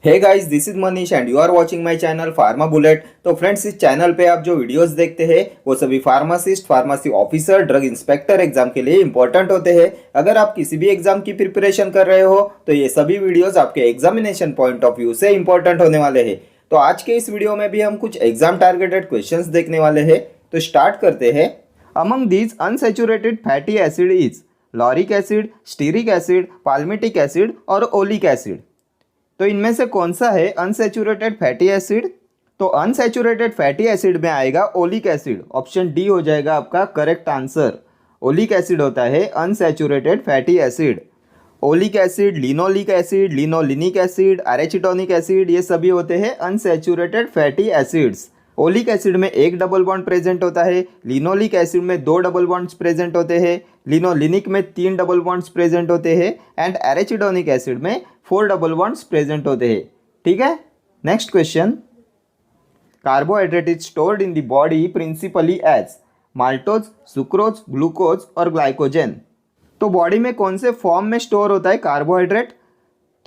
Hey guys, this is Manish and you are watching my channel pharma bullet. तो friends, इस channel पे आप जो वीडियोस देखते हैं वो सभी pharmacist, pharmacy officer, drug inspector exam के लिए इंपॉर्टेंट होते हैं। अगर आप किसी भी एग्जाम की प्रिपरेशन कर रहे हो तो ये सभी वीडियोस आपके एग्जामिनेशन पॉइंट ऑफ व्यू से इंपॉर्टेंट होने वाले हैं। तो आज के इस वीडियो में भी हम कुछ एग्जाम टारगेटेड क्वेश्चंस देखने वाले हैं। तो स्टार्ट करते हैं। Among these unsaturated fatty acid is lauric acid, stearic acid, palmitic acid और ओलिक एसिड। तो इनमें से कौन सा है अनसैचुरेटेड फैटी एसिड? तो अनसैचुरेटेड फैटी एसिड में आएगा ओलिक एसिड। ऑप्शन डी हो जाएगा आपका करेक्ट आंसर। ओलिक एसिड होता है unsaturated fatty acid. Oleic acid, linoleic acid, linolenic acid, arachidonic acid, ये सभी होते हैं unsaturated fatty acids. Oleic acid में एक डबल बॉन्ड प्रेजेंट होता है, लिनोलिक एसिड में दो डबल बॉन्ड्स प्रेजेंट होते हैं, लिनोलिनिक में तीन डबल बॉन्ड्स प्रेजेंट होते हैं एंड एरेचिडोनिक एसिड में फोर डबल बॉन्ड्स प्रेजेंट होते हैं। ठीक है, next question. Carbohydrate is stored in the body principally as maltose, sucrose, glucose और ग्लाइकोजन। तो बॉडी में कौन से फॉर्म में स्टोर होता है कार्बोहाइड्रेट?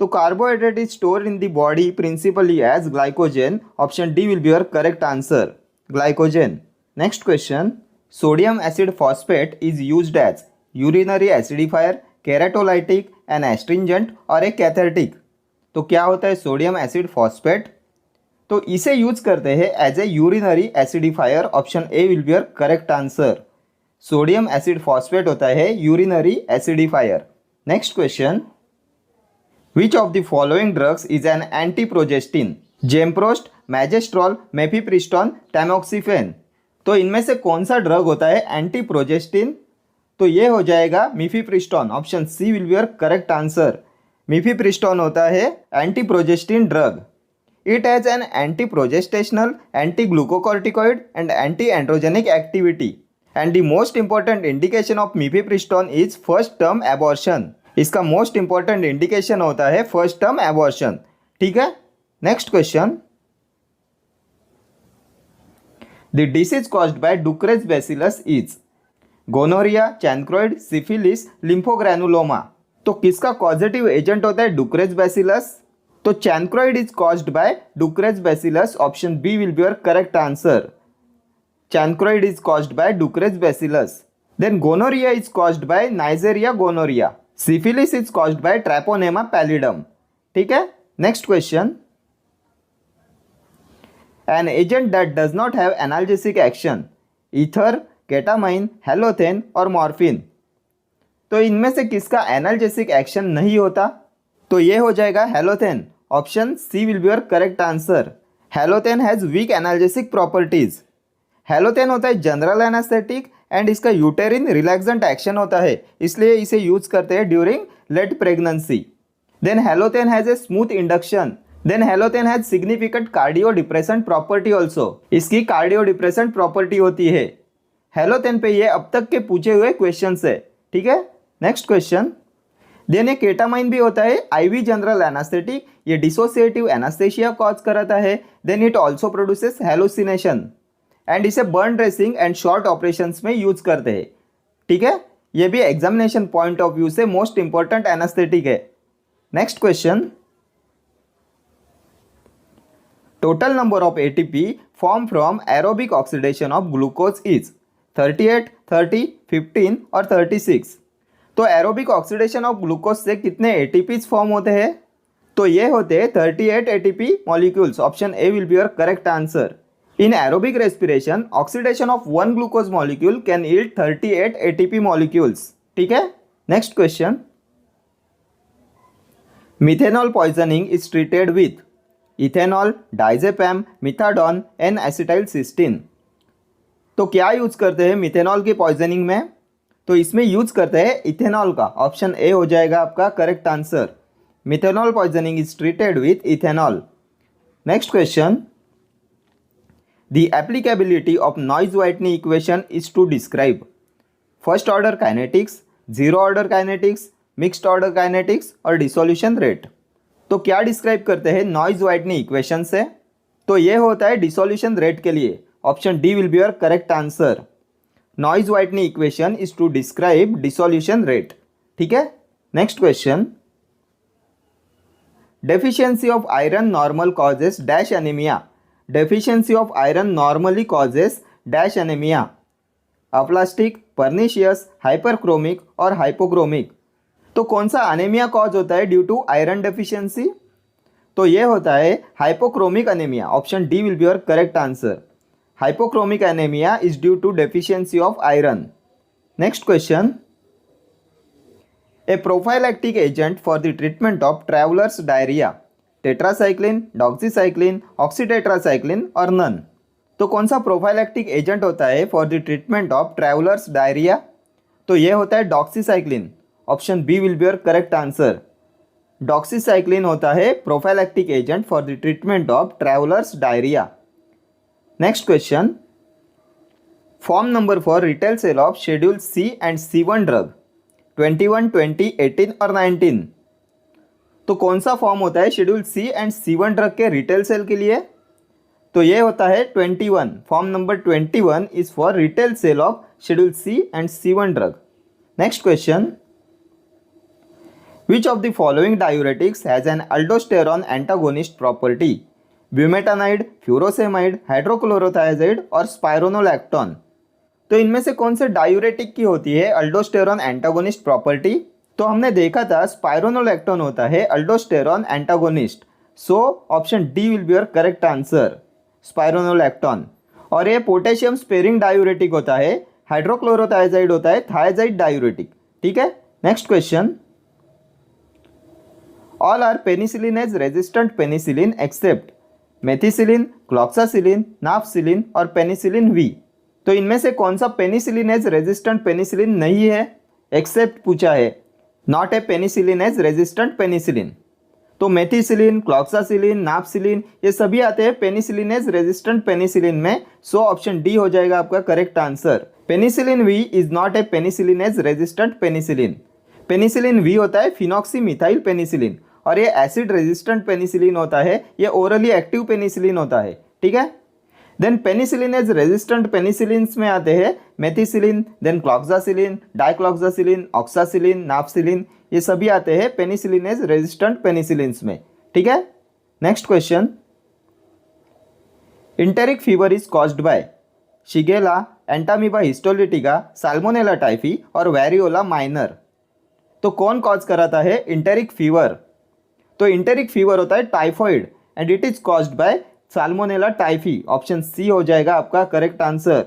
तो carbohydrate is store in the body principally as glycogen. Option D will be your correct answer, glycogen. Next question. Sodium acid phosphate is used as urinary acidifier, keratolytic, an astringent और एक cathectic. तो क्या होता है sodium acid phosphate? तो इसे use करते हैं as a urinary acidifier. Option A will be your correct answer. Sodium acid phosphate होता है urinary acidifier. Next question. Which of the following drugs is an antiprogestin? Gemeprost, megestrol, mifepristone, tamoxifen. तो इनमें से कौन सा drug होता है एंटीप्रोजेस्टिन? तो ये हो जाएगा mifepristone. Option C will be your correct answer. Mifepristone होता है antiprogestin drug. It has an anti progestational, anti glucocorticoid and anti androgenic activity and the most important indication of mifepristone is first term abortion. इसका most important indication होता है first term abortion. ठीक है, next question. The disease caused by Ducrey bacillus is gonorrhoea, chancroid, syphilis, lymphogranuloma. तो किसका causative agent होता है डुक्रेज bacillus? तो chancroid is caused by Ducrey bacillus. Option B will be your correct answer. Chancroid is caused by Ducrey bacillus. Then gonorrhoea is caused by Neisseria gonorrhoeae. Syphilis is caused by Treponema pallidum. ठीक है, next question. An agent that does not have analgesic action, ether, ketamine, halothane और morphine. तो इनमें से किसका analgesic action नहीं होता? तो ये हो जाएगा halothane. Option C will be your correct answer. Halothane has weak analgesic properties. Halothane होता है जनरल एनास्थेटिक एंड इसका यूटेरिन रिलैक्सेंट एक्शन होता है, इसलिए इसे यूज करते हैं during late pregnancy. Then halothane has a smooth induction. Then halothane has significant cardio depressant property also. इसकी कार्डियो डिप्रेसेंट प्रॉपर्टी होती है। हेलोथेन पे ये अब तक के पूछे हुए क्वेश्चन है। ठीक है, नेक्स्ट क्वेश्चन। देन एक केटामाइन भी होता है आईवी जनरल एनास्थेटिक। ये डिसोसिएटिव एनास्थेशिया कॉज कराता है। Then it also produces hallucination and इसे burn dressing and short operations में यूज करते हैं। ठीक है, ये भी एग्जामिनेशन पॉइंट ऑफ व्यू से मोस्ट इंपॉर्टेंट एनास्थेटिक है। Next question. Total number of ATP form from aerobic oxidation of glucose is 38, 30, 15 और 36। तो एरोबिक ऑक्सीडेशन ऑफ ग्लूकोज से कितने एटीपीज फॉर्म होते हैं? तो ये होते हैं 38 ATP molecules. Option A will be your correct answer. In aerobic respiration oxidation of one glucose molecule can yield 38 ATP molecules. ठीक है, next question. Methanol poisoning is treated with ethanol, diazepam, methadone, N acetyl cysteine. तो क्या use करते हैं methanol की poisoning में? तो इसमें यूज करते हैं इथेनॉल का। ऑप्शन ए हो जाएगा आपका correct answer. Methanol poisoning is treated with ethanol. Next question. The applicability of Noyes Whitney equation is to describe first order kinetics, zero order kinetics, mixed order kinetics और dissolution rate. तो क्या describe करते हैं noise Whitney equation से? तो ये होता है डिसोल्यूशन रेट के लिए। Option D will be your correct answer. Noyes Whitney equation is to describe dissolution rate. ठीक है, next question. Deficiency of iron normal causes dash anaemia. Deficiency of iron normally causes dash anaemia. Aplastic, pernicious, hyperchromic और hypochromic. तो कौन सा anaemia cause होता है due to iron deficiency? तो ये होता है hypochromic anaemia. Option D will be your correct answer. Hypochromic anaemia is due to deficiency of iron. Next question, a prophylactic agent for the treatment of travellers diarrhoea, tetracycline, doxycycline, oxytetracycline और none. तो कौन सा prophylactic agent होता है for the treatment of travellers diarrhoea? तो ये होता है doxycycline. Option B will be your correct answer. Doxycycline होता है prophylactic agent for the treatment of travellers diarrhoea. Next question, form number for retail sale of schedule C and C1 drug 21, 20, 18 और 19। तो कौन सा फॉर्म होता है schedule C and C1 drug के retail sale के लिए? तो ये होता है 21। Form number 21 is for retail sale of schedule C and C1 drug. Next question, which of the following diuretics has an aldosterone antagonist property? Bumetanide, furosemide, hydrochlorothiazide और spironolactone. तो इनमें से कौन से डायूरेटिक की होती है अल्डोस्टेरॉन एंटागोनिस्ट प्रॉपर्टी? तो हमने देखा था स्पाइरोनोलैक्टोन होता है aldosterone antagonist. So option D will be your correct answer, spironolactone. और ये पोटेशियम स्पेरिंग डायूरेटिक होता है, हाइड्रोक्लोरोथायाजाइड होता है थायाजाइड डायूरेटिक। ठीक है। Next question, all are penicillinase resistant penicillin except methicillin, cloxacillin, nafcillin और पेनिसिलिन वी। तो इनमें से कौन सा पेनिसिलिनेज रेजिस्टेंट पेनिसिलिन नहीं है? एक्सेप्ट पूछा है, not a penicillinase resistant penicillin. तो मेथिसिलिन, क्लॉक्सासिलिन, नाफसिलिन ये सभी आते हैं पेनिसिलिनेज रेजिस्टेंट पेनिसिलिन में। सो ऑप्शन डी हो जाएगा आपका correct answer. Penicillin V is not a penicillinase resistant penicillin. Penicillin V होता है फिनॉक्सीमिथाइल पेनिसिलिन और ये एसिड रेजिस्टेंट पेनिसिलिन होता है, ये ओरली एक्टिव पेनिसिलिन होता है। ठीक है। देन पेनिसिलिनेज रेजिस्टेंट पेनिसिलिन्स में आते हैं methicillin, then cloxacillin, dicloxacillin, oxacillin, nafcillin ये सभी आते हैं पेनिसिलिनेज रेजिस्टेंट पेनिसिलिन्स में। ठीक है। Next question, enteric fever is caused by shigella, entamoeba histolytica, salmonella typhi और वेरियोला माइनर। तो कौन कॉज कराता है इंटेरिक फीवर? तो इंटेरिक फीवर होता है typhoid and it is caused by salmonella typhi. Option C हो जाएगा आपका correct answer.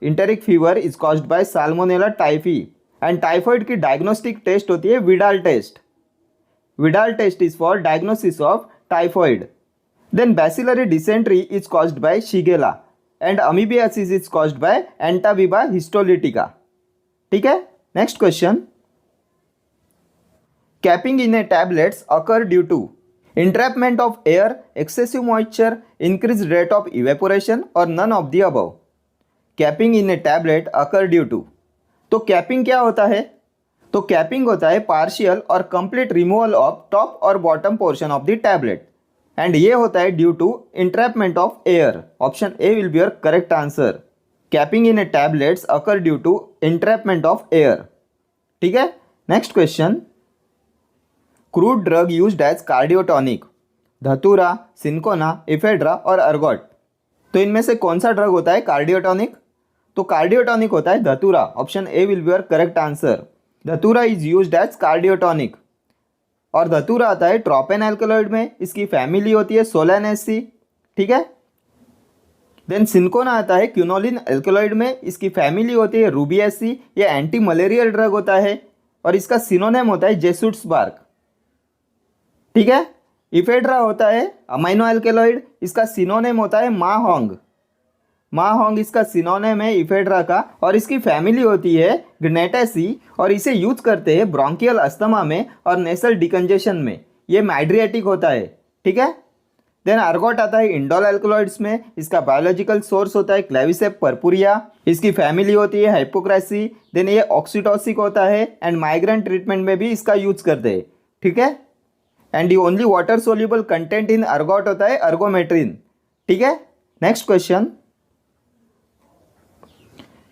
Enteric fever is caused by salmonella typhi and typhoid की डायग्नोस्टिक टेस्ट होती है Widal test. Widal test is for diagnosis of typhoid. Then bacillary dysentery is caused by Shigella and amoebiasis is caused by Entamoeba histolytica. ठीक है। Next question, capping in a tablets occur due to entrapment of air, excessive moisture, increased rate of evaporation or none of the above. Capping in a tablet occur due to. तो capping क्या होता है? तो capping होता है partial और complete removal of top और bottom portion of the tablet and ये होता है due to entrapment of air. Option A will be your correct answer. Capping in a tablets occur due to entrapment of air. ठीक है। Next question, crude drug used as cardiotonic dhatura, cinchona, ephedra और ergot. तो इनमें से कौन सा drug होता है कार्डियोटॉनिक? तो कार्डियोटॉनिक होता है धतूरा। Option A will be your correct answer. धतूरा इज यूज्ड एज कार्डियोटॉनिक और धतूरा आता है ट्रोपेन एल्कलॉइड में, इसकी फैमिली होती है सोलानेसी। ठीक है। देन सिंकोना आता है क्यूनोलिन एल्कलॉइड में, इसकी फैमिली होती है रूबियासी, ये एंटी मलेरियल ड्रग होता है और इसका सिनोनेम होता है जेसुट्स बार्क। ठीक है। इफेड्रा होता है अमाइनो एल्केलॉइड, इसका सिनोनेम होता है माहोंग। माहोंग इसका सिनोनेम है इफेड्रा का और इसकी फैमिली होती है ग्नेटेसी और इसे यूज करते हैं ब्रोंकियल अस्थमा में और नेसल डिकंजेशन में, ये मैड्रियाटिक होता है। ठीक है। देन अर्गोट आता है इंडोल एल्कलॉइड्स में, इसका बायोलॉजिकल सोर्स होता है क्लेविसेप पर्पुरिया, इसकी फैमिली होती है हाइपोक्रेसी। देन ये ऑक्सीटोसिक होता है एंड माइग्रेन ट्रीटमेंट में भी इसका यूज करते हैं। ठीक है। And the only water soluble content in ergot होता है अर्गोमेट्रिन। ठीक है। Next question,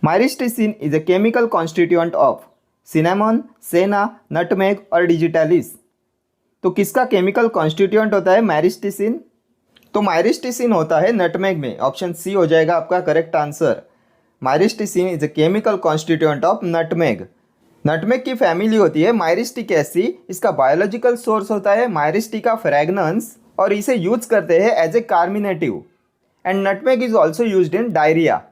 myristicin is a chemical constituent of cinnamon, senna, nutmeg और डिजिटलिस। तो किसका केमिकल कॉन्स्टिट्यूएंट होता है माइरिस्टिसिन? तो माइरिस्टिसिन होता है नटमेग में। ऑप्शन सी हो जाएगा आपका correct answer. Myristicin is a chemical constituent of nutmeg. Nutmeg की फैमिली होती है माइरिस्टिकेसी। इसका बायोलॉजिकल सोर्स होता है माइरिस्टिका फ्रैग्नेंस और इसे यूज करते हैं as a carminative. And nutmeg is also used in diarrhoea.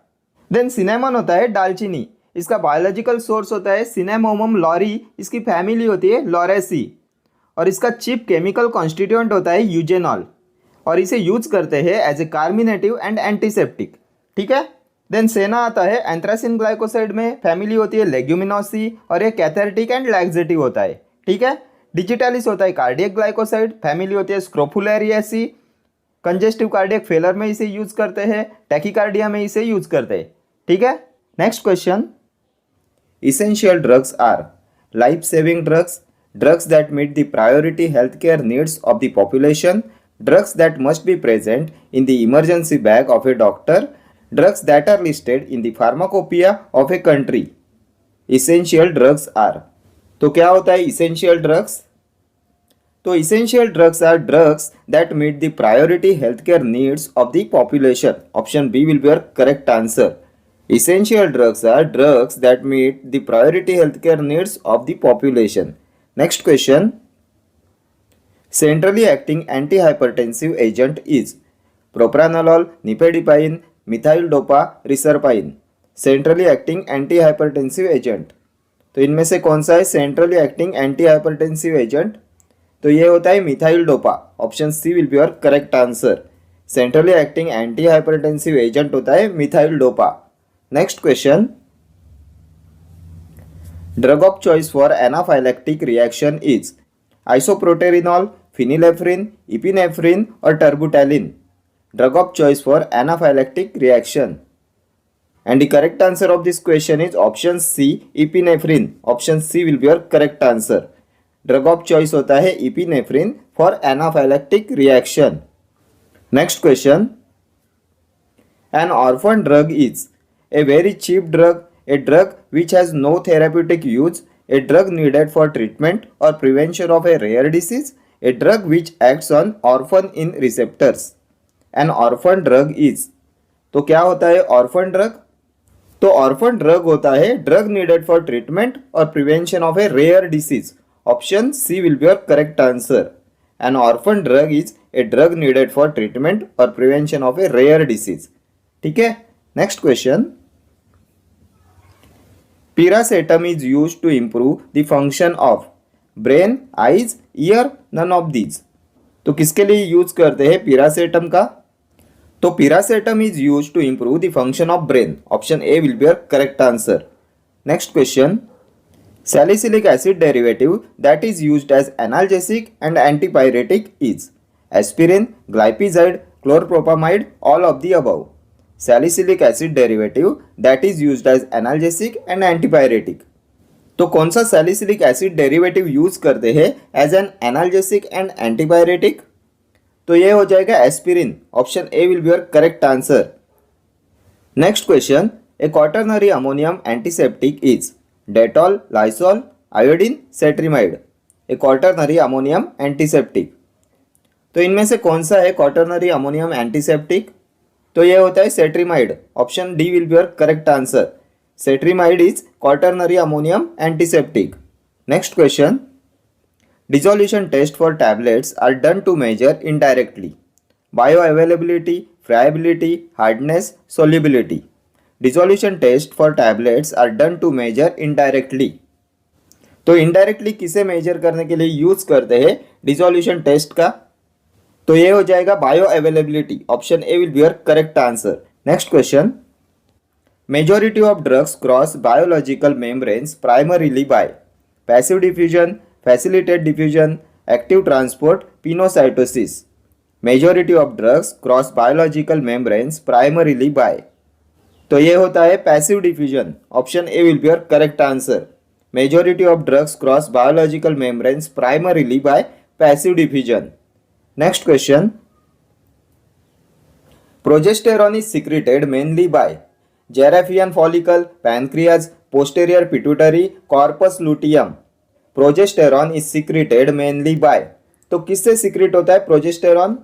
Then cinnamon होता है दालचीनी। इसका बायोलॉजिकल सोर्स होता है सिनेमोमम लॉरी। इसकी फैमिली होती है लॉरेसी और इसका चीफ केमिकल कॉन्स्टिट्यूएंट होता है यूजेनॉल और इसे यूज करते हैं as a carminative and antiseptic. ठीक है। देन सेना आता है एंथ्रासिन ग्लाइकोसाइड में। फैमिली होती है लेग्यूमिनोसी और ये कैथेरेटिक एंड लैक्सेटिव होता है। ठीक है। डिजिटालिस होता है कार्डियक ग्लाइकोसाइड। फैमिली होती है स्क्रोफुलेरिएसी। कंजेस्टिव कार्डियक फेलर में इसे यूज करते हैं। टैकीकार्डिया में इसे यूज करते हैं। ठीक है। Next question, essential drugs are life saving drugs, drugs that meet the priority health care needs of the population, drugs that must be present in the emergency bag of a doctor, drugs that are listed in the pharmacopoeia of a country. Essential drugs are. तो क्या होता है essential drugs? तो essential drugs are drugs that meet the priority healthcare needs of the population. Option B will be your correct answer. Essential drugs are drugs that meet the priority healthcare needs of the population. Next question. Centrally acting antihypertensive agent is propranolol, nifedipine, methyldopa, reserpine. Centrally acting antihypertensive agent. तो इनमें से कौन सा है centrally acting antihypertensive agent? तो ये होता है methyldopa. Option C will be your correct answer. Centrally acting antihypertensive agent होता है methyldopa. Next question, drug of choice for anaphylactic reaction is isoproterenol, phenylephrine, epinephrine और terbutaline. Drug of choice for anaphylactic reaction. And the correct answer of this question is option C, epinephrine. Option C will be your correct answer. Drug of choice होता है epinephrine for anaphylactic reaction. Next question. An orphan drug is a very cheap drug, a drug which has no therapeutic use, a drug needed for treatment or prevention of a rare disease, a drug which acts on orphan in receptors. An orphan drug is. तो क्या होता है orphan drug? तो orphan drug होता है drug needed for treatment और prevention of a rare disease. Option C will be your correct answer. An orphan drug is a drug needed for treatment और prevention of a rare disease. ठीक है। Next question, piracetam is used to improve the function of brain, eyes, ear, none of these. तो किसके लिए use करते हैं piracetam का? तो piracetam is use to improve the function of brain. Option A will be your correct answer. Next question, salicylic acid derivative that is used as analgesic and antipyretic is aspirin, glipizide, chlorpropamide, all of the above. Salicylic acid derivative that is used as analgesic and antipyretic. तो कौन सा salicylic acid derivative use करते हैं as an analgesic and antipyretic? तो ये हो जाएगा aspirin. Option A will be your correct answer. Next question, a quaternary ammonium antiseptic is Dettol, Lysol, iodine, cetrimide. A quaternary ammonium antiseptic. तो इनमें से कौन सा है क्वाटरनरी अमोनियम एंटीसेप्टिक? तो ये होता है cetrimide. Option D will be your correct answer. Cetrimide is quaternary ammonium antiseptic. Next question. Dissolution test for tablets are done to measure indirectly bioavailability, friability, hardness, solubility. Dissolution test for tablets are done to measure indirectly. तो indirectly किसे major करने के लिए use करते हैं dissolution test का? तो ये हो जाएगा bio availability. Option A will be your correct answer. Next question, majority of drugs cross biological membranes primarily by passive diffusion, facilitated diffusion, active transport, pinocytosis. Majority of drugs cross biological membranes primarily by, तो ये होता है passive diffusion. Option A will be your correct answer. Majority of drugs cross biological membranes primarily bye passive diffusion. Next question, progesterone is secreted mainly by Giraffean follicle, pancreas, posterior pituitary, corpus luteum. Progesterone is secreted mainly by, तो किससे secret होता है progesterone?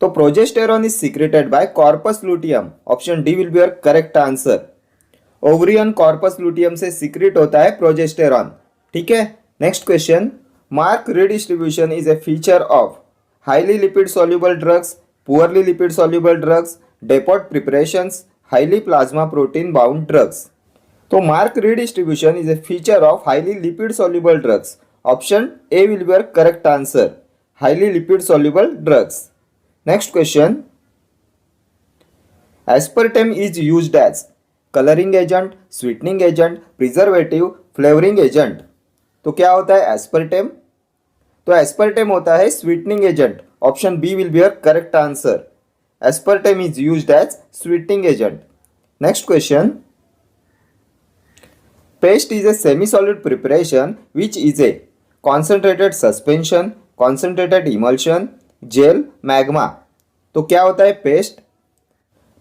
तो progesterone is secreted by corpus luteum. Option D will be your correct answer. Ovarian corpus luteum से secrete होता है progesterone. ठीक है, next question. Marked redistribution is a feature of highly lipid soluble drugs, poorly lipid soluble drugs, depot preparations, highly plasma protein bound drugs. तो marked redistribution is a feature of highly lipid soluble drugs. Option A will be your correct answer, highly lipid soluble drugs. Next question. Aspartame is used as colouring agent, sweetening agent, preservative, flavouring agent. तो क्या होता है aspartame? तो aspartame होता है sweetening agent. Option B will be your correct answer. Aspartame is used as sweetening agent. Next question. Paste is a semi solid preparation which is a concentrated suspension, concentrated emulsion, gel, magma. तो क्या होता है paste?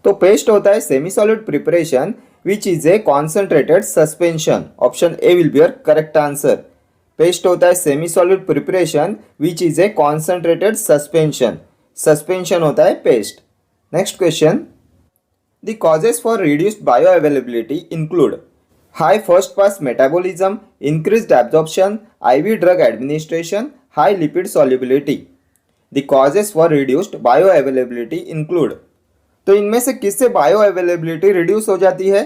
तो paste होता है semi solid preparation which is a concentrated suspension. Option A will be your correct answer. Paste होता है semi solid preparation which is a concentrated suspension. Suspension होता है paste. Next question. The causes for reduced bio availability include high first pass metabolism, increased absorption, IV drug administration, high lipid solubility। The causes for reduced bio availability include. तो इनमें से किससे bio availability reduce हो जाती है?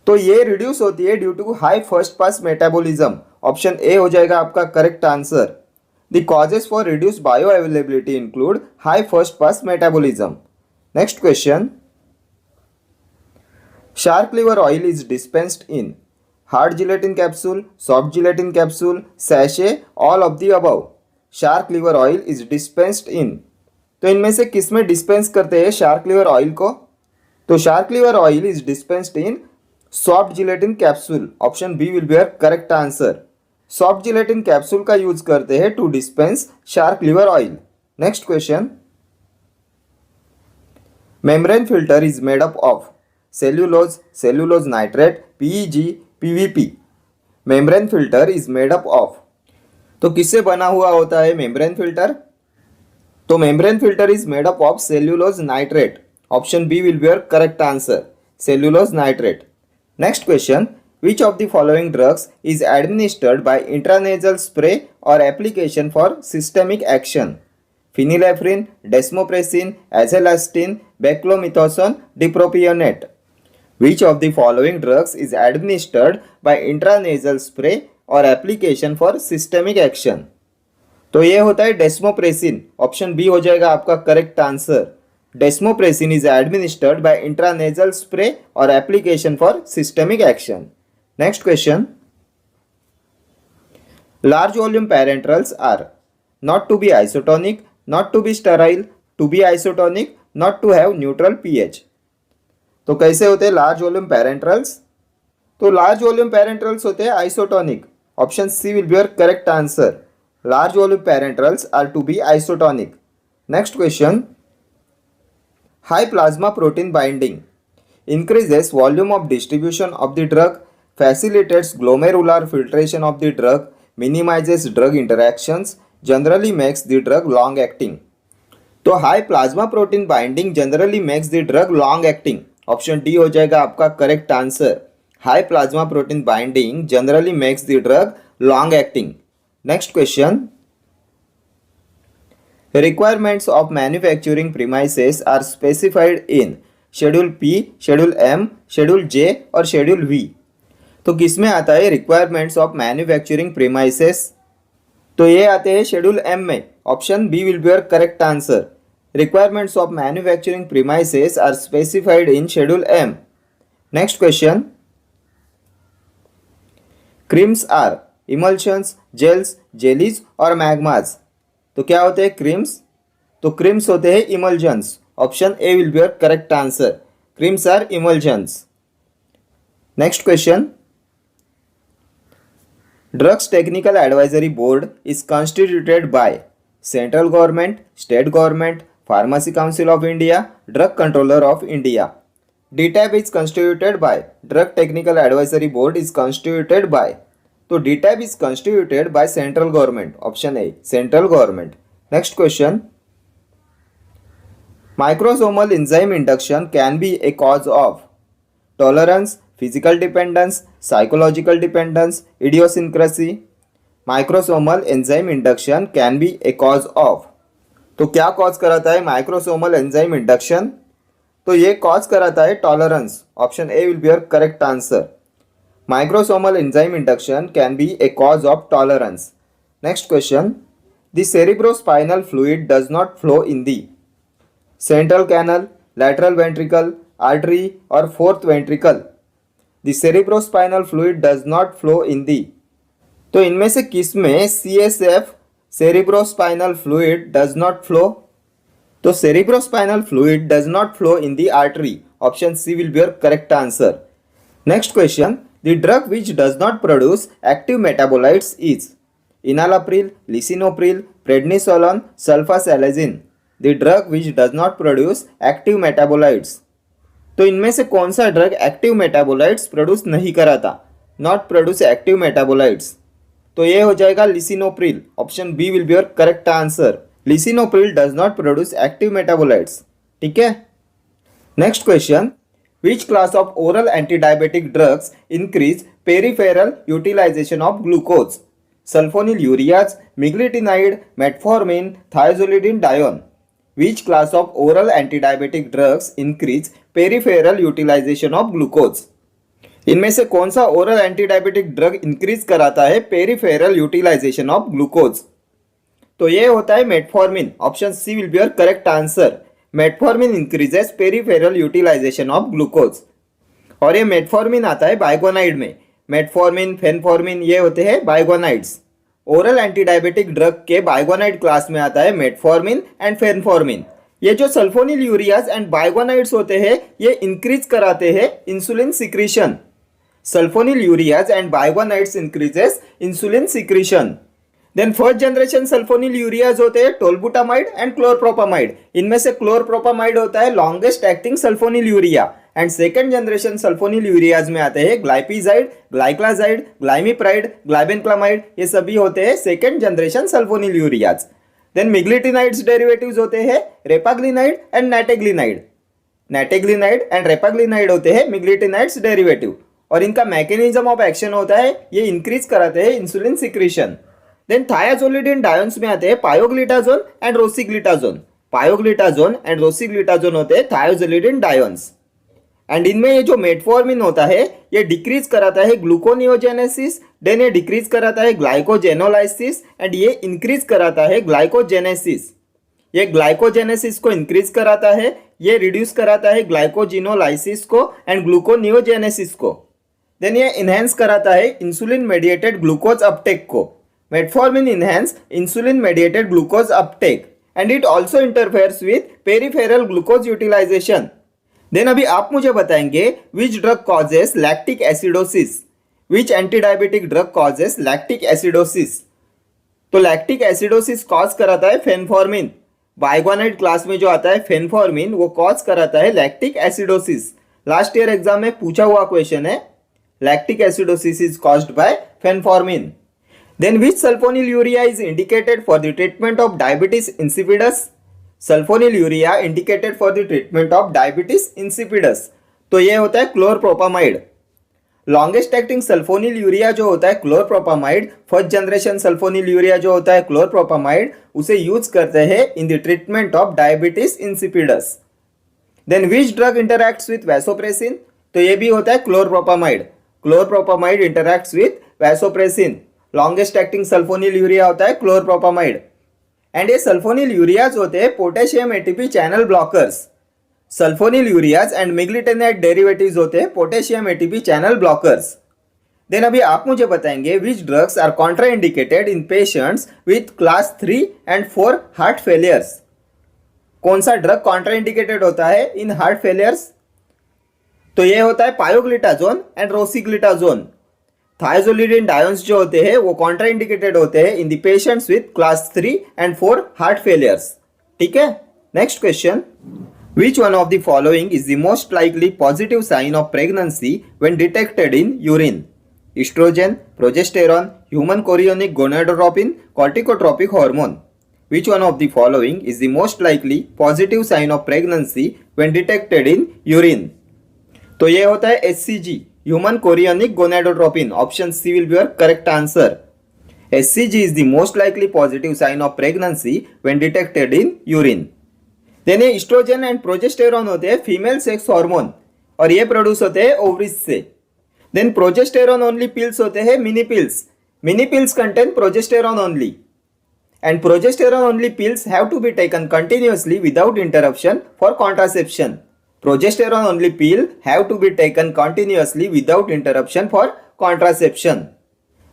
तो ये reduce होती है due to high first pass metabolism. Option A हो जाएगा आपका correct answer. The causes for reduce bioavailability include high first pass metabolism. Next question. Shark liver oil is dispensed in hard gelatin capsule, soft gelatin capsule, sachet, all of the above. Shark liver oil is dispensed in. तो इनमें से किस में dispense करते हैं shark liver oil को? तो shark liver oil is dispensed in soft gelatin capsule. Option B will be your correct answer. Soft gelatin capsule का यूज करते हैं to dispense shark liver oil. Next question. Membrane filter is made up of cellulose, cellulose nitrate, PEG, PVP. Membrane filter is made up of. तो किससे बना हुआ होता है membrane filter? तो membrane filter is made up of cellulose nitrate. Option B will be your correct answer, cellulose nitrate. Next question. Which of the following drugs is administered by intranasal spray और application for systemic action? Phenylephrine, desmopressin, azelastine, beclomethasone, dipropionate. Which of the following drugs is administered by intranasal spray और application for systemic action? तो ये होता है desmopressin. Option B हो जाएगा आपका correct answer. Desmopressin is administered by intranasal spray और application for systemic action. Next question. Large volume parenterals are not to be isotonic, not to be sterile, to be isotonic, not to have neutral pH. तो कैसे होते हैं large volume पैरेंटरल्स? तो large volume parenterals होते हैं isotonic. Option C will be your correct answer. Large volume parenterals are to be isotonic. Next question. High plasma protein binding increases volume of distribution of the drug, facilitates glomerular filtration of the drug, minimizes drug interactions, generally makes the drug long acting. तो high plasma protein binding generally makes the drug long acting. Option D हो जाएगा आपका correct answer. High plasma protein binding generally makes the drug long acting. Next question. Requirements of manufacturing premises are specified in Schedule P, Schedule M, Schedule J और Schedule V। तो किस में आता है requirements of manufacturing premises? तो ये आते हैं Schedule M में। Option B will be your correct answer. Requirements of manufacturing premises are specified in Schedule M. Next question. Creams are emulsions, gels, jellies और मैग्माज। तो क्या होते हैं क्रीम्स? तो क्रीम्स होते हैं emulsions. Option A will be your correct answer. Creams are emulsions. Next question. Drugs technical advisory board is constituted by central government, state government, pharmacy council of India, drug controller of India. DTAB is constituted by Drug Technical Advisory Board is constituted by। तो D type is constituted bye central government, option A central government. Next question, microsomal enzyme induction can be A cause of tolerance, physical dependence, psychological dependence, idiosyncrasy. Microsomal enzyme induction can be A cause of, तो क्या cause कराता है microsomal enzyme induction? तो ये cause कराता है tolerance, option A will be your correct answer. Microsomal enzyme induction can be A cause of tolerance. Next question, the cerebrospinal fluid does not flow in the central canal, lateral ventricle, artery or fourth ventricle. The cerebrospinal fluid does not flow in the, तो इनमें से किस में CSF cerebrospinal fluid does not flow? तो cerebrospinal fluid does not flow in the artery, option C will be your correct answer. Next question, the drug which does not produce active metabolites is enalapril, lisinopril, prednisolone, sulfasalazine. The drug which does not produce active metabolites, तो इनमें से कौन सा drug active metabolites produce नहीं कराता, not produce active metabolites? तो ये हो जाएगा lisinopril, option B will be your correct answer. Lisinopril does not produce active metabolites, ठीक है। Next question, which class of oral antidiabetic drugs increase peripheral utilisation of glucose? Sulfonylureas, meglitinide, metformin, thiazolidinedione. Which class of oral antidiabetic drugs increase peripheral utilization of glucose? इनमें से कौन सा oral antidiabetic drug increase कराता है peripheral utilisation of glucose? तो ये होता है metformin, option C will be your correct answer. Metformin increases peripheral utilisation of glucose, और ये मेटफॉर्मिन आता है बाइगोनाइड में। मेटफॉर्मिन, फेनफॉर्मिन ये होते हैं बाइगोनाइड्स। ओरल एंटीडायबिटिक ड्रग के बाइगोनाइड क्लास में आता है मेटफॉर्मिन एंड फेनफॉर्मिन। ये जो सल्फोनिलयूरियाज एंड बाइगोनाइड्स होते हैं ये इंक्रीज कराते हैं insulin secretion. Sulfonylureas and biguanides increases insulin secretion. Then first generation sulfonylureas होते हैं टोलबुटामाइड एंड क्लोरप्रोपामाइड। इनमें से क्लोरप्रोपामाइड होता है longest acting sulfonylurea, and second generation sulfonylureas में आते हैं ग्लाइपिजाइड, ग्लाइक्लाजाइड, ग्लाइमिप्राइड, ग्लाइबेनक्लामाइड, ये सभी होते हैं सेकेंड जनरेशन सल्फोनिलयूरियाज। देन मिग्लिटिनाइड्स डेरिवेटिव्स होते हैं रेपाग्लिनाइड एंड नैटेग्लिनाइड। नैटेग्लिनाइड एंड रेपाग्लिनाइड होते हैं मिग्लिटिनाइड्स डेरिवेटिव, और इनका मैकेनिज्म ऑफ एक्शन होता है ये इंक्रीज कराते हैं इंसुलिन सिक्रीशन। देन थायाजोलिडिन-डायोन्स में आते हैं पायोग्लिटाजोन एंड रोसिग्लिटाजोन। पायोग्लिटाजोन एंड रोसिग्लिटाजोन होते हैं थायोजोलिडिन-डायोन्स, एंड इनमें ये जो मेटफॉर्मिन होता है ये डिक्रीज कराता है ग्लूकोनियोजेनेसिस, देन ये डिक्रीज कराता है ग्लाइकोजेनोलाइसिस, एंड ये इंक्रीज कराता है ग्लाइकोजेनेसिस। ये ग्लाइकोजेनेसिस को इंक्रीज कराता है, ये रिड्यूस कराता है ग्लाइकोजिनोलाइसिस को एंड ग्लूकोनियोजेनेसिस को। देन ये इनहेंस कराता है इंसुलिन मेडिएटेड ग्लूकोज अपटेक को। Metformin enhance insulin mediated glucose uptake, and it also interferes with peripheral glucose utilisation. Then अभी आप मुझे बताएंगे which drug causes lactic acidosis? Which antidiabetic drug causes lactic acidosis? तो lactic acidosis cause कराता है phenformin. बाइगोनाइड class में जो आता है फेनफॉर्मिन वो कॉज कराता है lactic acidosis. Last year exam में पूछा हुआ क्वेश्चन है, lactic acidosis is caused by phenformin. Then which sulfonylurea is indicated for the treatment of diabetes insipidus? Sulfonylurea indicated for the treatment of diabetes insipidus, तो ये होता है chlorpropamide. Longest acting sulphonylurea जो होता है क्लोरप्रोपामाइड, फर्स्ट जनरेशन सल्फोनिलयूरिया जो होता है क्लोरप्रोपामाइड, उसे यूज करते हैं in the treatment of diabetes insipidus. Then which drug interacts with vasopressin? तो ये भी होता है chlorpropamide. Chlorpropamide interacts with vasopressin. Longest acting sulfonylurea होता है क्लोरप्रोपामाइड, एंड ये सल्फोनिलयूरियाज होते हैं potassium ATP channel blockers. Sulfonylureas and meglitinide derivatives होते हैं potassium ATP channel blockers. Then अभी आप मुझे बताएंगे which drugs are contraindicated in patients with class 3 and 4 heart failures? कौन सा ड्रग कॉन्ट्राइंडिकेटेड होता है इन हार्ट फेलियर्स? तो ये होता है पायोग्लिटाजोन एंड रोसिग्लिटाजोन। थायोजोलिडिन-डायोन्स जो होते हैं वो कॉन्ट्राइंडिकेटेड होते हैं in the patients with class 3 and 4 heart failures, ठीक है। Next question, which one of the following is the most likely positive sign of pregnancy when detected in urine? estrogen, progesterone, human chorionic gonadotropin, corticotropic hormone. Which one of the following is the most likely positive sign of pregnancy when detected in urine? तो ये होता है HCG, human chorionic gonadotropin. Option C will be your correct answer. HCG is the most likely positive sign of pregnancy when detected in urine. Then ये oestrogen and progesterone होते हैं female sex hormone और ये produce होते हैं ovaries से. Then progesterone only pills होते हैं mini pills. Mini pills contain progesterone only and progesterone only pills have to be taken continuously without interruption for contraception. Progesterone only pill have to be taken continuously without interruption for contraception.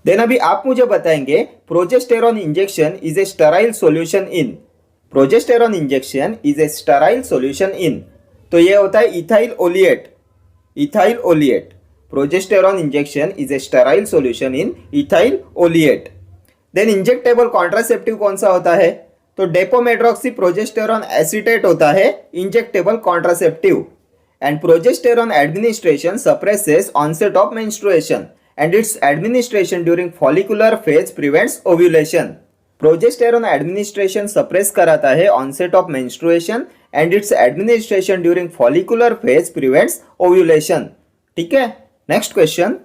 Then अभी आप मुझे बताएंगे progesterone injection is a sterile solution in. Progesterone injection is a sterile solution in. तो ये होता है ethyl oleate. Ethyl oleate. Progesterone injection is a sterile solution in ethyl oleate. Then injectable contraceptive कौन सा होता है? तो डेपोमेड्रॉक्सी प्रोजेस्टेरॉन एसीटेट होता है injectable contraceptive. And progesterone administration suppresses onset of menstruation and its administration during follicular phase prevents ovulation. Progesterone administration suppress कराता है onset of menstruation and its administration during follicular phase prevents ovulation. ठीक है, next question.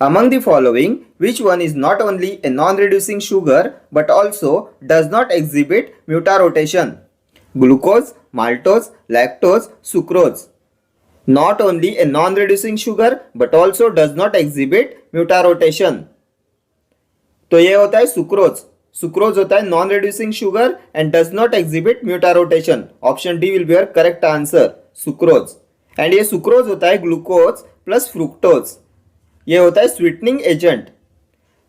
Among the following, which one is not only a non-reducing sugar but also does not exhibit mutarotation? Glucose, maltose, lactose, sucrose. Not only a non-reducing sugar but also does not exhibit mutarotation. तो ये होता है sucrose. Sucrose होता है non reducing sugar and does not exhibit mutarotation. Option D will be your correct answer, sucrose. And ये sucrose होता है glucose plus fructose. ये होता है sweetening agent.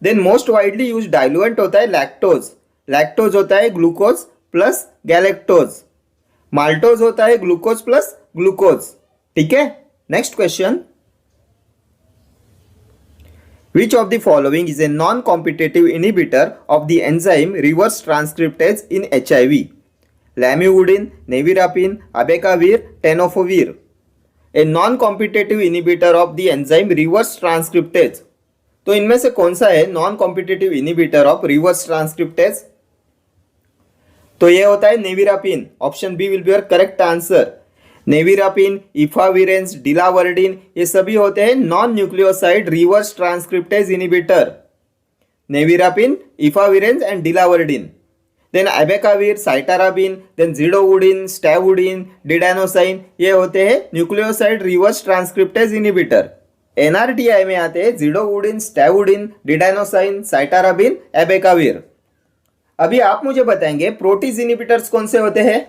Then most widely use diluent होता है लैक्टोज. लैक्टोज होता है ग्लूकोज प्लस गैलेक्टोज. माल्टोज होता है ग्लूकोज प्लस ग्लूकोज. ठीक है, next question. Which of the following is a non-competitive inhibitor of the enzyme reverse transcriptase in HIV? Lamivudine, nevirapine, abacavir, tenofovir. A non-competitive inhibitor of the enzyme reverse transcriptase. तो इनमें से कौन सा है non competitive inhibitor of reverse transcriptase? तो ये होता है nevirapine. Option B will be your correct answer. Nevirapine, efavirenz, delavirdine ये सभी होते हैं non nucleoside reverse transcriptase inhibitor. Nevirapine, efavirenz and delavirdine. Then abacavir, cytarabine, then zidovudine, stavudine, didanosine ये होते हैं nucleoside reverse transcriptase inhibitor. NRTI में आते हैं जिडोवुडिन, स्टैवुडिन, डिडानोसाइन, साइटाराबिन, एबेकाविर. अभी आप मुझे बताएंगे प्रोटीज इनिबिटर्स कौन से होते हैं?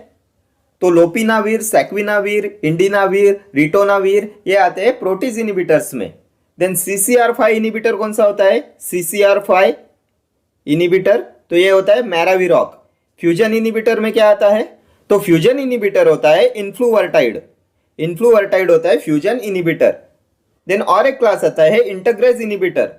तो लोपिनाविर, सैक्विनाविर, इंडिनाविर, रिटोनाविर ये आते हैं प्रोटीज इनिबिटर्स में. देन CCR5 इनिबिटर कौन सा होता है? CCR5 इनिबिटर तो ये होता है मैराविरॉक. फ्यूजन इनिबिटर में क्या आता है? तो फ्यूजन इनिबिटर होता है इन्फ्लूवर्टाइड. इन्फ्लूवर्टाइड होता है फ्यूजन इनिबिटर. देन और एक क्लास आता है इंटग्रेज इनिबिटर.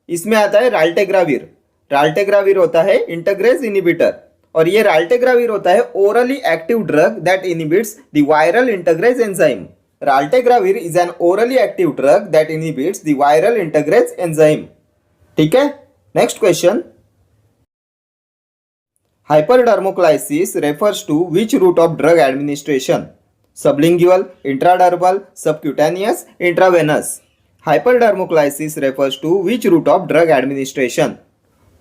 इसमें आता है राल्टेग्राविर. राल्टेग्राविर होता है इंटग्रेज इनिबिटर और ये राल्टेग्राविर होता है orally active drug that inhibits the viral integrase enzyme. Raltegravir is an orally active drug that inhibits the viral integrase enzyme. ठीक है, next question. Hyperdermolysis refers to which route of drug administration? Sublingual, intradermal, subcutaneous, intravenous. Hyperdermolysis refers to which route of drug administration?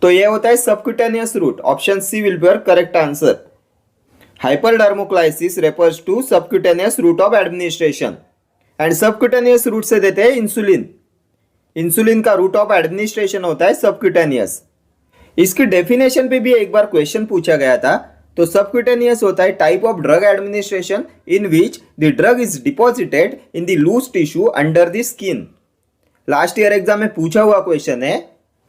तो ये होता है subcutaneous route. Option C will be your correct answer. Hyperdermolysis refers to subcutaneous route of administration. And subcutaneous route से देते हैं insulin. Insulin का route of administration होता है सबक्यूटेनियस. इसकी डेफिनेशन पे भी एक बार क्वेश्चन पूछा गया था. तो सबक्यूटेनियस होता है type of drug administration in which the drug is deposited in the loose tissue under the skin. Last year exam में पूछा हुआ क्वेश्चन है.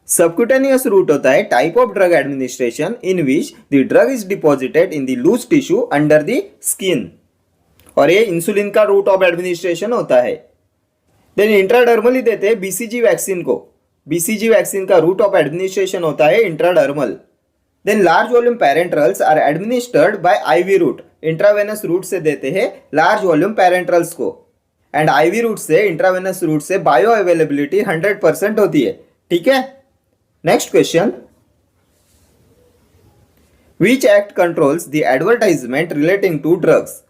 सबक्यूटेनियस रूट होता है type of drug administration in which the drug is deposited in the loose tissue under the skin और ये insulin का route of administration होता है. देन इंट्राडर्मली देते हैं बीसीजी वैक्सीन को. बीसीजी वैक्सीन का रूट ऑफ एडमिनिस्ट्रेशन होता है intradermal. Then large volume parenterals are administered by IV route. Intravenous route से देते हैं लार्ज वॉल्यूम पैरेंट्रल्स को. एंड आईवी रूट से, इंट्रावेनस रूट से बायो अवेलेबिलिटी 100% होती है। ठीक है। Next question, which act controls the advertisement relating to drugs?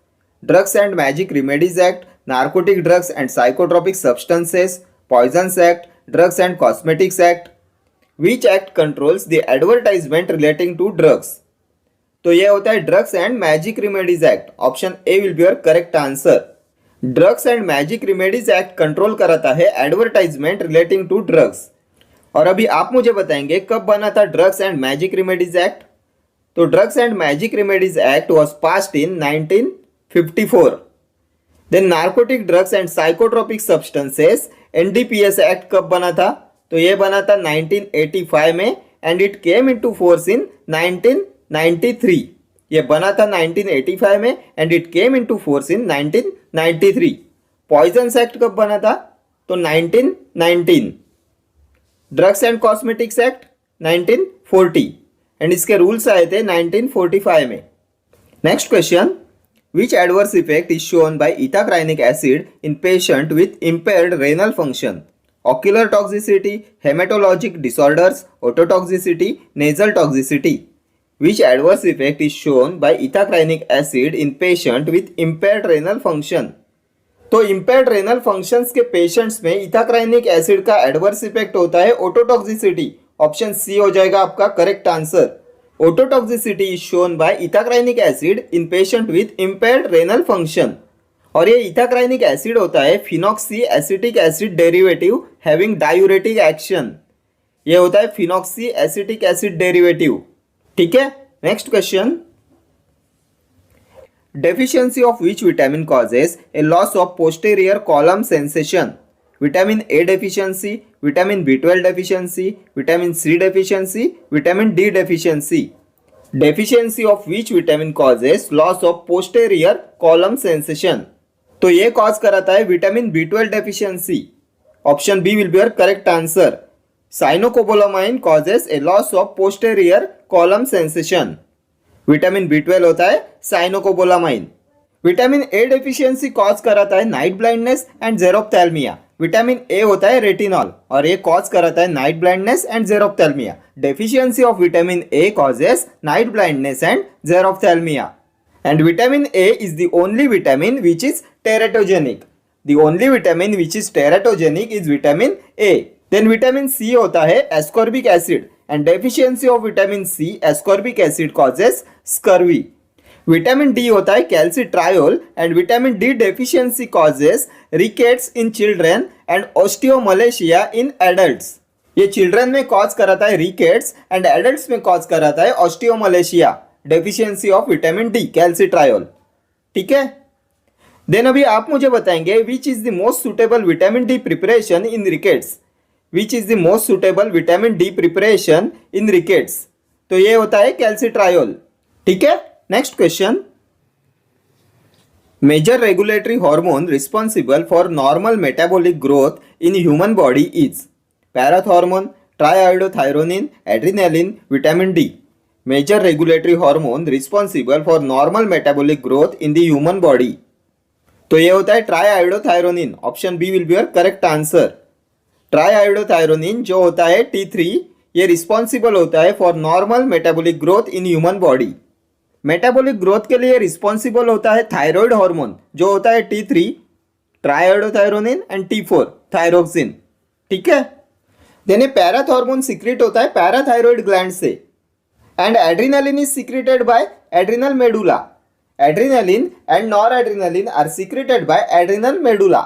Drugs and magic remedies act, narcotic drugs and psychotropic substances, poisons act, drugs and cosmetics act. Which act controls the advertisement relating to drugs? तो ये होता है drugs and magic remedies act. Option A will be your correct answer. Drugs and magic remedies act control कराता है advertisement relating to drugs. और अभी आप मुझे बताएंगे कब बना था drugs and magic remedies act? तो drugs and magic remedies act was passed in 1954। Then narcotic drugs and psychotropic substances NDPS act कब बना था? तो ये बना था 1985 में and it came into force in 1993। ये बना था 1985 में and it came into force in 1993। Poisons act कब बना था? तो 1919। Drugs and cosmetics act 1940 and इसके रूल्स आए थे 1945 में। Next question, which adverse effect is shown by इथाक्राइनिक acid in patient with impaired renal function? ocular toxicity, hematologic disorders, ototoxicity, nasal toxicity. Which adverse effect is shown by ethacrynic acid in patient with impaired renal function? तो impaired renal functions के patients में इथाक्राइनिक acid का adverse effect होता है ototoxicity. Option C हो जाएगा आपका correct answer. Ototoxicity is shown by इथाक्राइनिक acid in patient with impaired renal function। और ये इथाक्राइनिक एसिड होता है phenoxy acetic acid derivative having diuretic action. ये होता है फिनॉक्सी एसिटिक एसिड डेरिवेटिव। ठीक है। Next question, deficiency of which vitamin causes a loss of posterior column sensation? Vitamin A deficiency, vitamin B12 deficiency, vitamin C deficiency, vitamin D deficiency. Deficiency of which vitamin causes loss of posterior column sensation? तो ये cause कराता है vitamin B12 deficiency. Option B will be your correct answer. Cyanocobalamin causes a loss of posterior column sensation. Vitamin B12 होता है cyanocobalamin. Vitamin A deficiency cause कराता है night blindness and xerophthalmia. Vitamin A होता है retinol और ये cause कराता है night blindness and जेरोप्थैल्मिया। Deficiency of vitamin A causes night blindness and xerophthalmia. And vitamin A is the only vitamin which is teratogenic. The only vitamin which is teratogenic is vitamin A. Then vitamin C होता है ascorbic acid and deficiency of vitamin C ascorbic acid causes scurvy. Vitamin D होता है calcitriol and vitamin D deficiency causes rickets in children and osteomalacia in adults. ये children में cause कराता है rickets and adults में cause कराता है osteomalacia. Deficiency of vitamin D calcitriol. ठीक है। देन अभी आप मुझे बताएंगे which is the most suitable vitamin D preparation in rickets? Which is the most suitable vitamin D preparation in rickets? तो ये होता है कैल्सिट्रायोल। ठीक है। Next question, major regulatory hormone responsible for normal metabolic growth in human body is? Parathormone, triiodothyronine, adrenaline, vitamin D. Major regulatory hormone responsible for normal metabolic growth in the human body. तो ये होता है triiodothyronine. Option B will be your correct answer. Triiodothyronine जो होता है T3 ये responsible होता है for normal metabolic growth in human body. Metabolic growth के लिए रिस्पॉन्सिबल होता है थायराइड हार्मोन जो होता है T3, ट्राइआयोडोथायरोनिन एंड T4 थायरोक्सिन। ठीक है। देन पैराथ हार्मोन सीक्रेट होता है पैराथायरॉइड ग्लैंड से and adrenaline is secreted by adrenal medulla. Adrenaline and noradrenaline are secreted by adrenal medulla.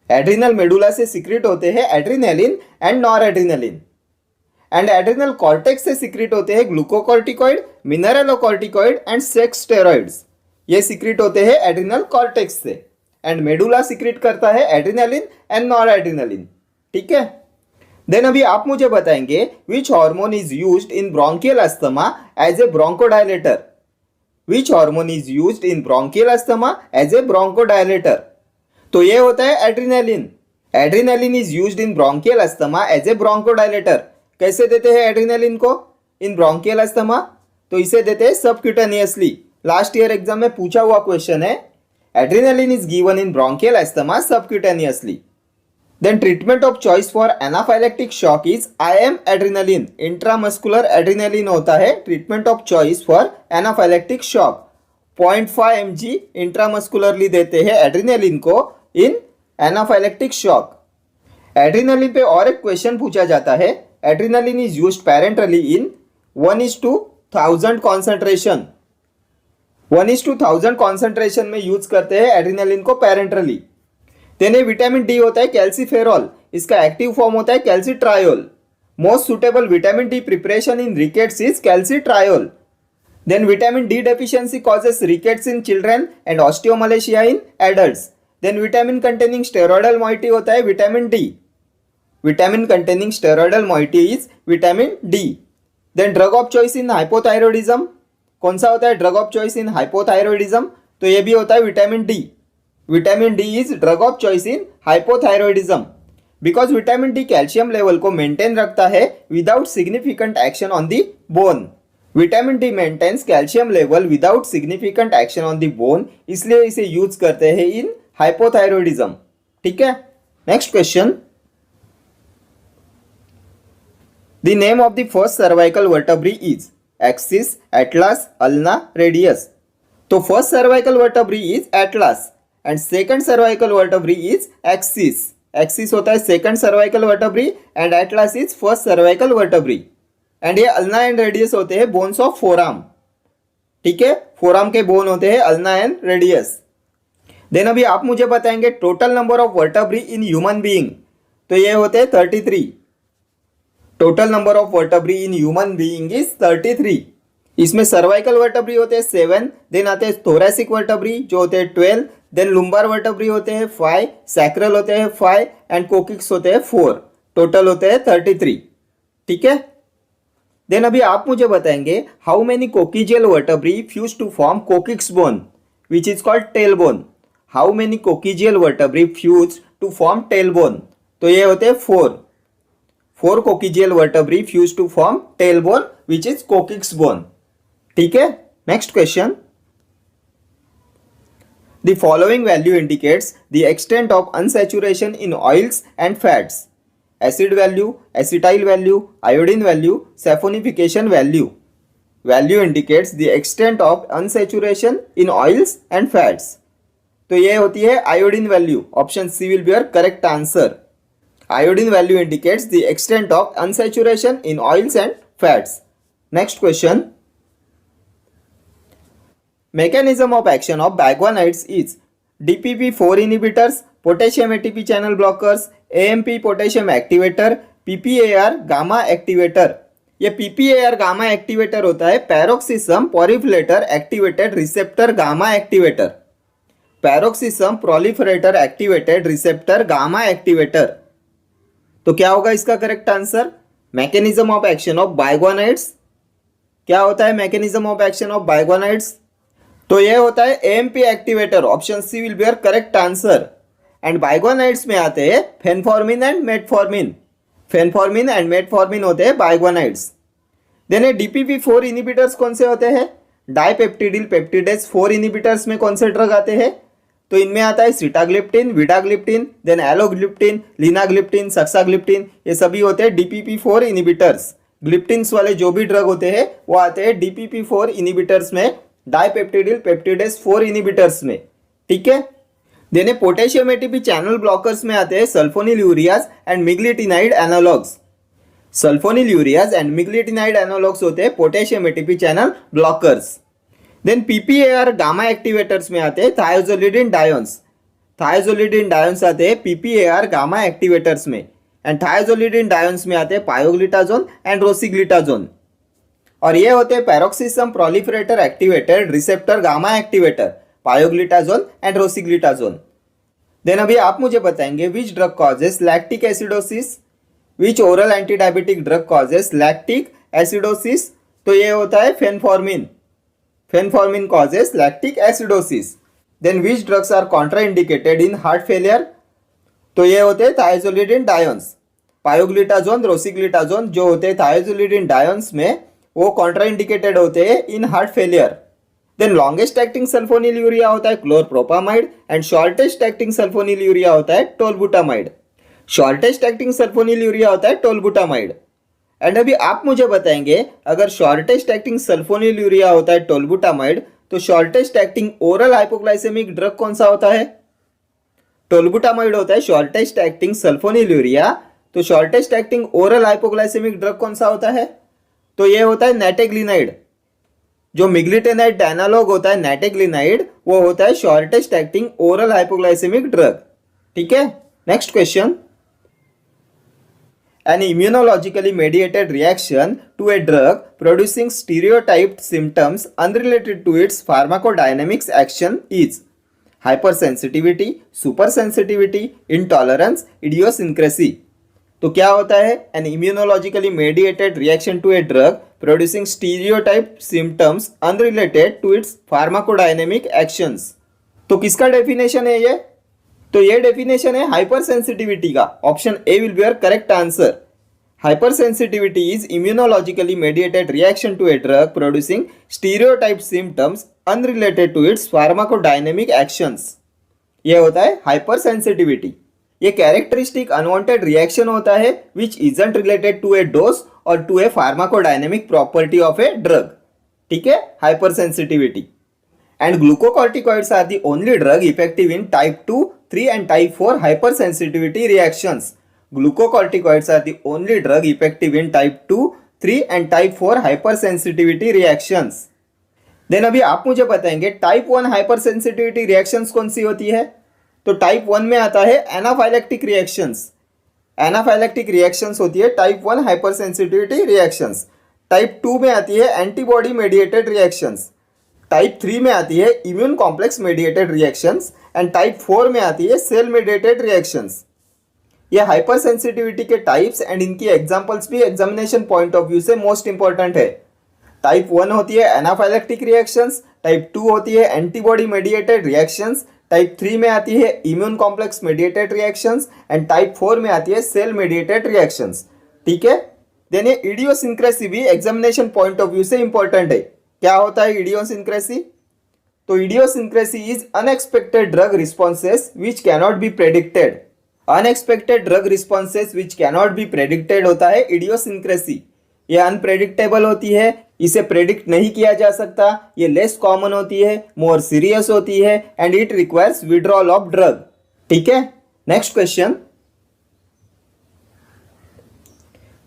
Adrenal medulla से secrete होते हैं adrenaline and noradrenaline. And adrenal cortex से secrete होते हैं glucocorticoid, mineralocorticoid and sex steroids. ये secrete होते हैं adrenal cortex से and medulla secrete करता है adrenaline and noradrenaline. ठीक है। देन अभी आप मुझे बताएंगे which hormone is used in bronchial asthma as a bronchodilator? Which hormone is used in bronchial asthma as a bronchodilator? तो ये होता है adrenaline. Adrenaline is used in bronchial asthma as a bronchodilator. कैसे देते हैं एड्रिनालिन को इन bronchial asthma? तो इसे देते हैं सबक्यूटेनियसली। लास्ट ईयर एग्जाम में पूछा हुआ क्वेश्चन है Adrenaline is given in bronchial asthma subcutaneously. Then treatment of choice for anaphylactic shock is IM adrenaline. Intramuscular adrenaline होता है treatment of choice for anaphylactic shock. 0.5 mg intramuscularly देते हैं adrenaline को इन anaphylactic shock. Adrenaline पे और एक question पूछा जाता है. Adrenaline is used parenterally in 1:1000 concentration. 1:1000 concentration में यूज करते हैं एड्रीनालिन को पैरेंटरली. देन विटामिन डी होता है कैल्सीफेरॉल. इसका एक्टिव फॉर्म होता है calcitriol. Most suitable vitamin D preparation in rickets is calcitriol. Then vitamin D deficiency causes rickets in children and osteomalacia in adults. Then vitamin containing steroidal moiety होता है vitamin D. Vitamin containing steroidal moiety is vitamin D. Then drug of choice in hypothyroidism. कौन सा होता है drug of choice in hypothyroidism? तो ये भी होता है vitamin D. Vitamin D is drug of choice in hypothyroidism. Because vitamin D calcium level को मेंटेन रखता है without significant action on the bone. Vitamin D maintains calcium level without significant action on the bone, इसलिए इसे use करते हैं in hypothyroidism. ठीक है. Next question. The name of the first cervical vertebrae is axis, atlas, ulna, radius. तो first cervical vertebrae is atlas and second cervical vertebrae is axis. Axis होता है second cervical vertebrae and Atlas is first cervical vertebrae. And ये ulna and radius होते हैं bones of forum. ठीक है. Forum के bone होते हैं अल्ना एंड रेडियस. देन अभी आप मुझे बताएंगे total number of vertebrae in human being. तो ये होते हैं 33. Total number of vertebrae in human being is 33. इसमें सर्वाइकल वर्टेब्री होते हैं 7. देन आते हैं थोरैसिक वर्टेब्री जो होते हैं 12. देन लुम्बार वर्टेब्री होते हैं 5. सैक्रल होते हैं 5 एंड कोकिक्स होते हैं 4. टोटल होते हैं 33. ठीक है. देन अभी आप मुझे बताएंगे how many coccygeal vertebrae fuse to form coccyx bone which is called tail bone. How many coccygeal vertebrae fuse to form tail bone. तो ये होते हैं 4. 4 coccygeal vertebrae fuse to form tail bone which is coccyx bone. ठीक है. Next question. The following value indicates the extent of unsaturation in oils and fats. Acid value, acetyl value, iodine value, saponification value. Value indicates the extent of unsaturation in oils and fats. तो ये होती है iodine value. Option C will be your correct answer. Iodine value indicates the extent of unsaturation in oils and fats. Next question. Mechanism of action of biguanides is DPP4 inhibitors, potassium ATP channel blockers, AMP potassium activator, PPAR gamma activator. ये PPAR gamma activator होता है peroxisome proliferator activated receptor gamma activator. Peroxisome proliferator activated receptor gamma activator. तो क्या होगा इसका correct answer? Mechanism of action of biguanides. क्या होता है mechanism of action of biguanides? तो ये होता है AMP activator. Option C will be your correct answer. And biguanides में आते हैं phenformin and metformin. Phenformin and metformin होते हैं बाइगोनाइड्स. देन DPP4 इनिबिटर्स कौन से होते हैं? डाइपेप्टिडिल पेप्टिडेज 4 इनिबिटर्स में कौन से ड्रग आते हैं? तो इनमें आता है sitagliptin, vildagliptin, then alogliptin, linagliptin, saxagliptin. ये सभी होते हैं DPP4 इनिबिटर्स. ग्लिप्टिन्स वाले जो भी ड्रग होते हैं वो आते हैं DPP4 इनिबिटर्स में, डाइपेप्टिडिल पेप्टिडेज 4 इनिबिटर्स में. ठीक है. देने पोटेशियम एटीपी चैनल ब्लॉकर्स में आते हैं sulfonylureas and meglitinide analogues. Sulfonylureas and meglitinide analogues होते हैं potassium ATP channel blockers. Then PPAR gamma activators में आते हैं थायोजोलिडिन डायोन्स. थायोजोलिडिन डायोन्स आते हैं पीपीएआर गामा एक्टिवेटर्स में एंड थायोजोलिडिन डायोन्स में आते हैं पायोग्लिटाजोन एंड रोसिग्लिटाजोन. और ये होते हैं peroxisome proliferator activated receptor gamma activator, pioglitazone and rosiglitazone. Then अभी आप मुझे बताएंगे which drug causes lactic acidosis. Which oral antidiabetic drug causes lactic acidosis. तो ये होता है phenformin. Phenformin causes lactic acidosis. Then which drugs are contraindicated in heart failure. तो ये होते हैं थायोजोलिडिन डायोन्स. पायोग्लिटाजोन, रोसिग्लिटाजोन जो होते हैं थायोजोलिडिन डायोन्स में वो कॉन्ट्राइंडिकेटेड होते हैं in heart failure. Then longest acting sulfonylurea होता है chlorpropamide and shortest acting sulfonylurea होता है tolbutamide. Shortest acting sulfonylurea होता है टोलबुटामाइड। एंड अभी आप मुझे बताएंगे अगर शॉर्टेस्ट एक्टिंग सल्फोनिल यूरिया होता है टोलबुटामाइड तो shortest acting oral hypoglycaemic drug कौन सा होता है? टोलबुटामाइड होता है शॉर्टेस्ट एक्टिंग सल्फोनिल यूरिया। तो shortest acting oral hypoglycaemic drug कौन सा होता है? तो ये होता है नेटेग्लिनाइड। जो मिग्लिटेनाइड एनालॉग होता है नेटेग्लिनाइड वो होता है shortest acting oral hypoglycaemic drug. ठीक है, next question. An immunologically mediated reaction to a drug producing stereotyped symptoms unrelated to its pharmacodynamics action is hypersensitivity, supersensitivity, intolerance, idiosyncrasy। तो क्या होता है? An immunologically mediated reaction to a drug producing stereotyped symptoms unrelated to its pharmacodynamic actions। तो किसका definition है ये? तो ये डेफिनेशन है हाइपर सेंसिटिविटी का। Option A will be your correct answer. Hypersensitivity is immunologically mediated reaction to a drug producing stereotype symptoms unrelated to its pharmacodynamic actions. ये होता है हाइपर सेंसिटिविटी। ये कैरेक्टरिस्टिक अनवांटेड रिएक्शन होता है which isn't related to a dose और to a pharmacodynamic property of a drug. ठीक है, hypersensitivity. And glucocorticoids are the only drug effective in type 2, 3 and type 4 hypersensitivity reactions. Glucocorticoids are the only drug effective in type 2, 3 and type 4 hypersensitivity reactions. Then अभी आप मुझे बताएंगे type 1 hypersensitivity reactions कौन सी होती है? तो type 1 में आता है एनाफाइलेक्टिक रिएक्शंस। एनाफाइलेक्टिक रिएक्शंस होती है टाइप 1 hypersensitivity reactions। टाइप 2 में आती है एंटीबॉडी मेडिएटेड रिएक्शंस। टाइप 3 में आती है immune complex mediated reactions and type 4 में आती है सेल मेडिएटेड रिएक्शंस। ये हाइपर सेंसिटिविटी के टाइप्स एंड इनकी एग्जांपल्स भी एग्जामिनेशन पॉइंट ऑफ व्यू से मोस्ट इंपॉर्टेंट है। टाइप 1 होती है एनाफाइलेक्टिक रिएक्शंस, टाइप 2 होती है एंटीबॉडी मेडिएटेड रिएक्शंस, टाइप 3 में आती है immune complex mediated reactions and type 4 में आती है सेल मेडिएटेड रिएक्शंस। ठीक है, देन ये इडियोसिंक्रेसी भी एग्जामिनेशन पॉइंट ऑफ व्यू से इंपॉर्टेंट है। क्या होता है इडियोसिंक्रेसी? तो idiosyncrasy is unexpected drug responses which cannot be predicted. Unexpected drug responses which cannot be predicted होता है इडियोसिंक्रेसी। ये अनप्रेडिक्टेबल होती है, इसे प्रेडिक्ट नहीं किया जा सकता, ये लेस कॉमन होती है, मोर सीरियस होती है and it requires withdrawal of drug. ठीक है, next question.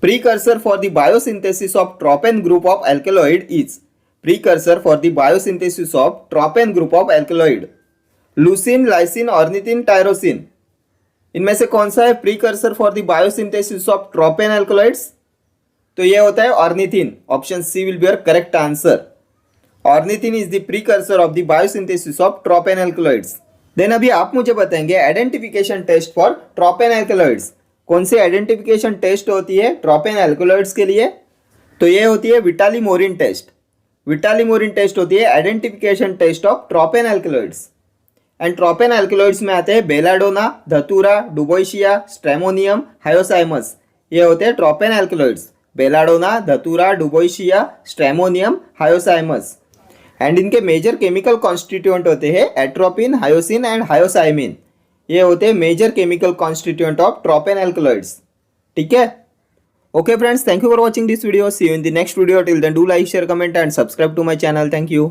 Precursor for the biosynthesis of tropane group of alkaloid is. Precursor for the biosynthesis of tropane group of alkaloid। Leucine, lysine, ornithine, tyrosine. इनमें से कौन सा है precursor for the biosynthesis of tropane alkaloids? तो ये होता है ornithine. Option C will be your correct answer. Ornithine is the precursor of the biosynthesis of tropane alkaloids. Then अभी आप मुझे बताएंगे identification test for tropane alkaloids. कौन सी आइडेंटिफिकेशन टेस्ट होती है ट्रोपेन एल्कलॉइड्स के लिए? तो ये होती है विटालीमोरिन टेस्ट। विटालीमोरिन टेस्ट होती है identification test of tropane alkaloids. And tropane alkaloids में आते हैं belladonna, datura, duboisia, stramonium, hyoscyamus. ये होते हैं tropane alkaloids. Belladonna, datura, duboisia, stramonium, hyoscyamus. And इनके मेजर केमिकल कॉन्स्टिट्यूएंट होते हैं एट्रोपिन, हायोसिन एंड हायोसाइमिन। ये होते हैं major chemical constituent of tropane alkaloids. ठीक है, okay friends, thank you for watching this video. See you in the next video. Till then, do like, share, comment and subscribe to my channel. Thank you.